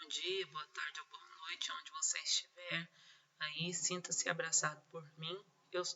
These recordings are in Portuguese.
Bom dia, boa tarde ou boa noite, onde você estiver. Aí, sinta-se abraçado por mim.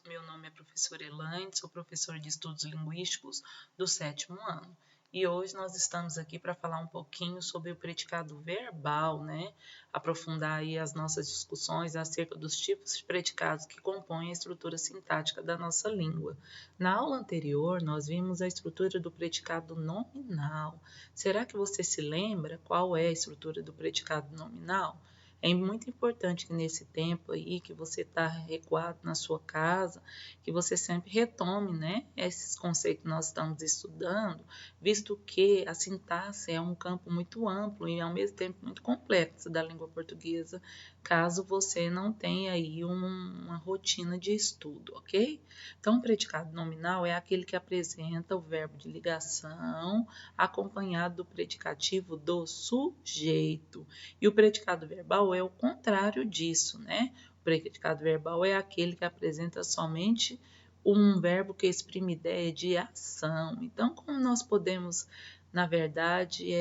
Meu nome é professora Elaine, sou professora de Estudos Linguísticos do 7º ano. E hoje nós estamos aqui para falar um pouquinho sobre o predicado verbal, né? Aprofundar aí as nossas discussões acerca dos tipos de predicados que compõem a estrutura sintática da nossa língua. Na aula anterior, nós vimos a estrutura do predicado nominal. Será que você se lembra qual é a estrutura do predicado nominal? É muito importante que nesse tempo aí que você está recuado na sua casa, que você sempre retome, né, esses conceitos que nós estamos estudando, visto que a sintaxe é um campo muito amplo e ao mesmo tempo muito complexo da língua portuguesa, caso você não tenha aí uma rotina de estudo, ok? Então, o predicado nominal é aquele que apresenta o verbo de ligação acompanhado do predicativo do sujeito. E o predicado verbal é o contrário disso, né? O predicado verbal é aquele que apresenta somente um verbo que exprime ideia de ação. Então, como nós podemos, na verdade,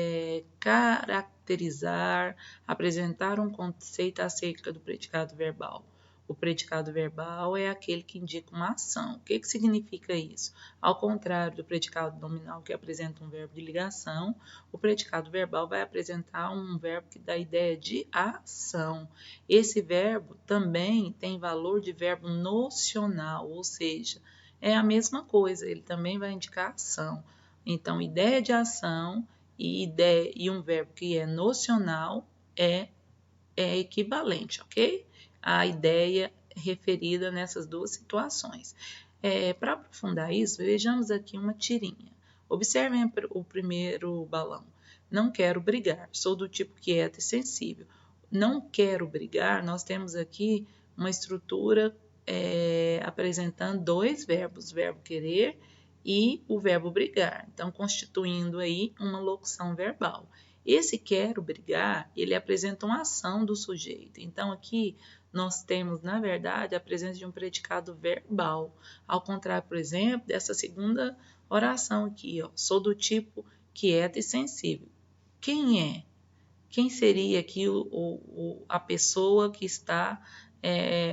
caracterizar, apresentar um conceito acerca do predicado verbal? O predicado verbal é aquele que indica uma ação. O que significa isso? Ao contrário do predicado nominal, que apresenta um verbo de ligação, o predicado verbal vai apresentar um verbo que dá ideia de ação. Esse verbo também tem valor de verbo nocional, ou seja, é a mesma coisa, ele também vai indicar ação. Então, ideia de ação e um verbo que é nocional é equivalente, ok? A ideia referida nessas duas situações. Para aprofundar isso, vejamos aqui uma tirinha. Observem o primeiro balão. Não quero brigar, sou do tipo quieto e sensível. Não quero brigar, nós temos aqui uma estrutura apresentando dois verbos, o verbo querer e o verbo brigar. Então, constituindo aí uma locução verbal. Esse quero brigar, ele apresenta uma ação do sujeito. Então, aqui nós temos, na verdade, a presença de um predicado verbal. Ao contrário, por exemplo, dessa segunda oração aqui, ó, sou do tipo quieto e sensível. Quem é? Quem seria aqui a pessoa que está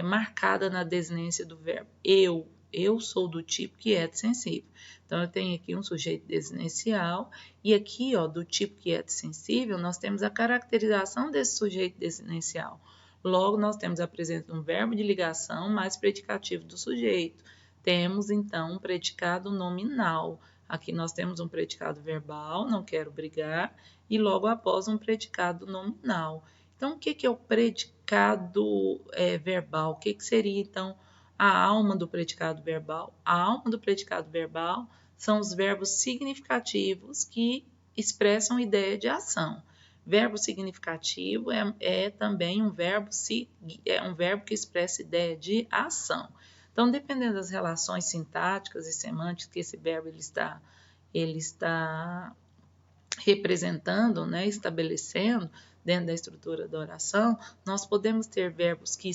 marcada na desinência do verbo? Eu sou do tipo quieto e sensível. Então, eu tenho aqui um sujeito desinencial e aqui, ó, do tipo quieto e sensível, nós temos a caracterização desse sujeito desinencial. Logo, nós temos a presença de um verbo de ligação mais predicativo do sujeito. Temos, então, um predicado nominal. Aqui nós temos um predicado verbal, não quero brigar, e logo após um predicado nominal. Então, o que é o predicado verbal? O que seria, então, a alma do predicado verbal? A alma do predicado verbal são os verbos significativos que expressam ideia de ação. Verbo significativo é também um verbo que expressa ideia de ação. Então, dependendo das relações sintáticas e semânticas que esse verbo ele está representando, né, estabelecendo dentro da estrutura da oração, nós podemos ter verbos que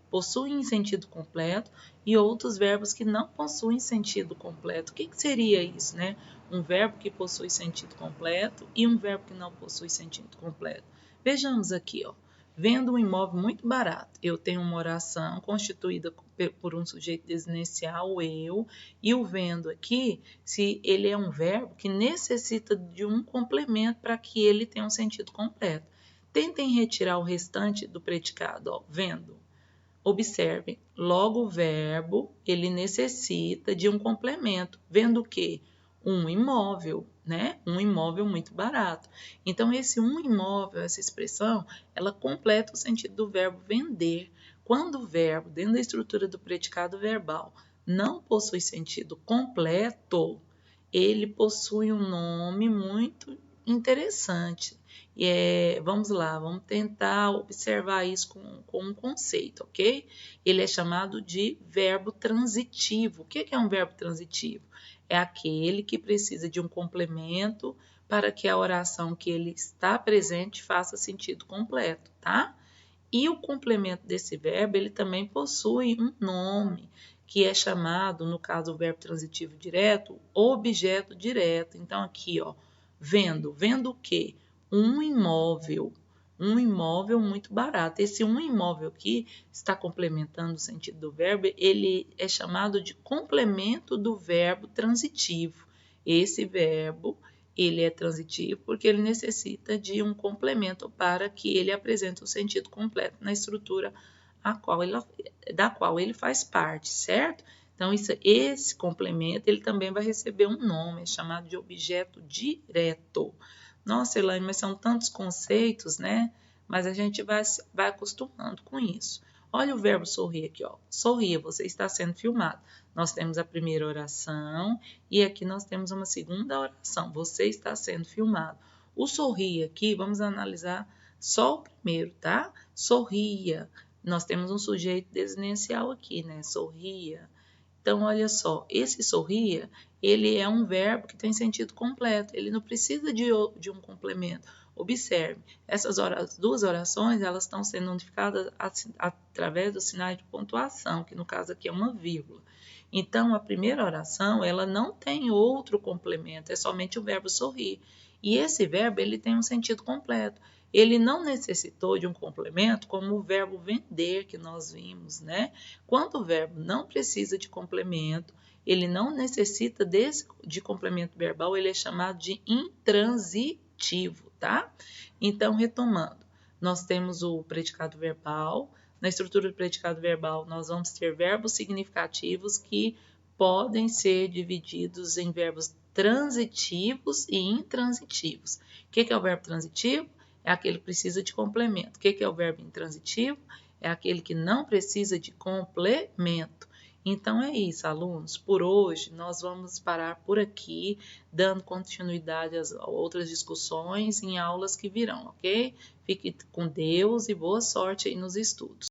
possuem sentido completo e outros verbos que não possuem sentido completo. O que seria isso, né? Um verbo que possui sentido completo e um verbo que não possui sentido completo. Vejamos aqui, ó. Vendo um imóvel muito barato, eu tenho uma oração constituída por um sujeito desinencial, eu, e o vendo aqui, se ele é um verbo que necessita de um complemento para que ele tenha um sentido completo. Tentem retirar o restante do predicado, ó, vendo. Observem, logo o verbo, ele necessita de um complemento. Vendo o quê? Um imóvel, né? Um imóvel muito barato. Então, esse um imóvel, essa expressão, ela completa o sentido do verbo vender. Quando o verbo, dentro da estrutura do predicado verbal, não possui sentido completo, ele possui um nome muito interessante. Vamos lá, vamos tentar observar isso com um conceito, ok? Ele é chamado de verbo transitivo. O que é um verbo transitivo? É aquele que precisa de um complemento para que a oração que ele está presente faça sentido completo, tá? E o complemento desse verbo, ele também possui um nome, que é chamado, no caso do verbo transitivo direto, objeto direto. Então, aqui, ó, vendo o quê? Um imóvel. um imóvel muito barato. Esse um imóvel aqui está complementando o sentido do verbo, ele é chamado de complemento do verbo transitivo. Esse verbo, ele é transitivo porque ele necessita de um complemento para que ele apresente o sentido completo na estrutura da qual ele faz parte, certo? Então, esse complemento, ele também vai receber um nome, é chamado de objeto direto. Nossa, Elaine, mas são tantos conceitos, né? Mas a gente vai acostumando com isso. Olha o verbo sorrir aqui, ó. Sorria, você está sendo filmado. Nós temos a primeira oração e aqui nós temos uma segunda oração. Você está sendo filmado. O sorrir aqui, vamos analisar só o primeiro, tá? Sorria. Nós temos um sujeito desinencial aqui, né? Sorria. Então, olha só, esse sorria, ele é um verbo que tem sentido completo, ele não precisa de um complemento. Observe, essas duas orações, elas estão sendo notificadas através dos sinais de pontuação, que no caso aqui é uma vírgula. Então, a primeira oração, ela não tem outro complemento, é somente o verbo sorrir. E esse verbo, ele tem um sentido completo. Ele não necessitou de um complemento, como o verbo vender que nós vimos, né? Quando o verbo não precisa de complemento, ele não necessita de complemento verbal, ele é chamado de intransitivo, tá? Então, retomando, nós temos o predicado verbal. Na estrutura do predicado verbal, nós vamos ter verbos significativos que podem ser divididos em verbos transitivos e intransitivos. O que é o verbo transitivo? É aquele que precisa de complemento. O que é o verbo intransitivo? É aquele que não precisa de complemento. Então é isso, alunos. Por hoje, nós vamos parar por aqui, dando continuidade às outras discussões em aulas que virão, ok? Fique com Deus e boa sorte aí nos estudos.